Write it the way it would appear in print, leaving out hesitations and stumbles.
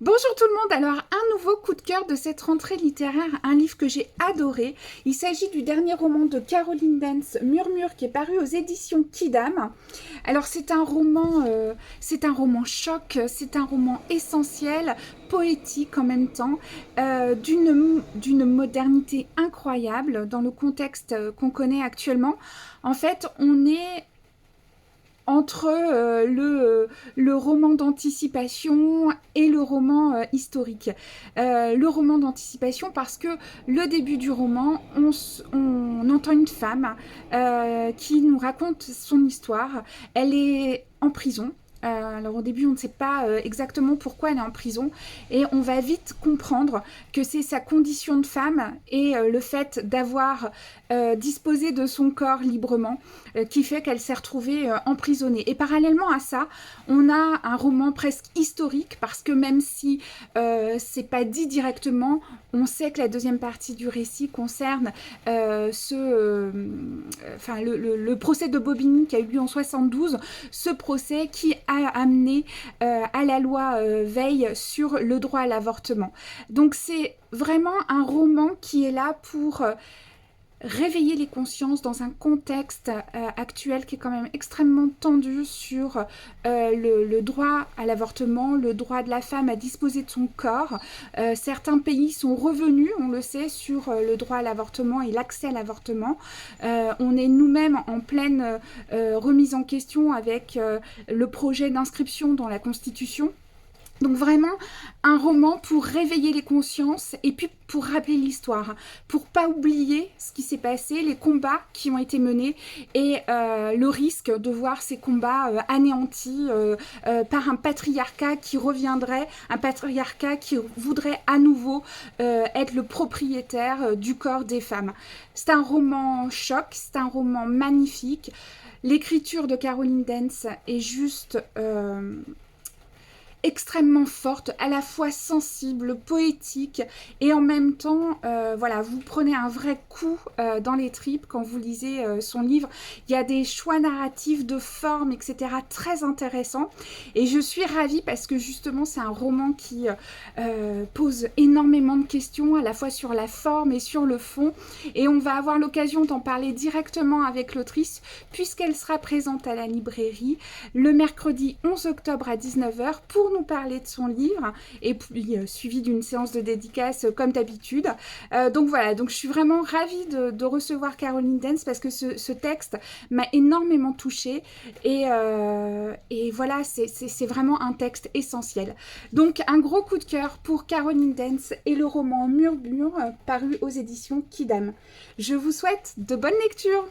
Bonjour tout le monde, alors un nouveau coup de cœur de cette rentrée littéraire, un livre que j'ai adoré. Il s'agit du dernier roman de Caroline Dance, Murmure, qui est paru aux éditions Kidam. Alors c'est un roman choc, c'est un roman essentiel, poétique en même temps, d'une modernité incroyable dans le contexte qu'on connaît actuellement. En fait, on est entre le roman d'anticipation et le roman historique. Le roman d'anticipation parce que le début du roman, on entend une femme qui nous raconte son histoire. Elle est en prison. Alors au début, on ne sait pas exactement pourquoi elle est en prison et on va vite comprendre que c'est sa condition de femme et le fait d'avoir disposé de son corps librement qui fait qu'elle s'est retrouvée emprisonnée. Et parallèlement à ça, on a un roman presque historique parce que même si c'est pas dit directement, on sait que la deuxième partie du récit concerne le procès de Bobigny qui a eu lieu en 72, ce procès qui a amené à la loi Veil sur le droit à l'avortement. Donc c'est vraiment un roman qui est là pour réveiller les consciences dans un contexte actuel qui est quand même extrêmement tendu sur le droit à l'avortement, le droit de la femme à disposer de son corps. Certains pays sont revenus, on le sait, sur le droit à l'avortement et l'accès à l'avortement. On est nous-mêmes en pleine remise en question avec le projet d'inscription dans la Constitution. Donc vraiment un roman pour réveiller les consciences et puis pour rappeler l'histoire, pour pas oublier ce qui s'est passé, les combats qui ont été menés et le risque de voir ces combats anéantis par un patriarcat qui reviendrait, un patriarcat qui voudrait à nouveau être le propriétaire du corps des femmes. C'est un roman choc, c'est un roman magnifique. L'écriture de Caroline Dance est juste extrêmement forte, à la fois sensible, poétique et en même temps, voilà, vous prenez un vrai coup dans les tripes quand vous lisez son livre. Il y a des choix narratifs de forme, etc. très intéressants et je suis ravie parce que justement c'est un roman qui pose énormément de questions à la fois sur la forme et sur le fond et on va avoir l'occasion d'en parler directement avec l'autrice puisqu'elle sera présente à la librairie le mercredi 11 octobre à 19h pour nous parler de son livre et puis suivi d'une séance de dédicace comme d'habitude. Donc voilà, donc je suis vraiment ravie de recevoir Caroline Dance parce que ce texte m'a énormément touchée et voilà, c'est vraiment un texte essentiel. Donc un gros coup de cœur pour Caroline Dance et le roman Murmure paru aux éditions Kidam. Je vous souhaite de bonnes lectures.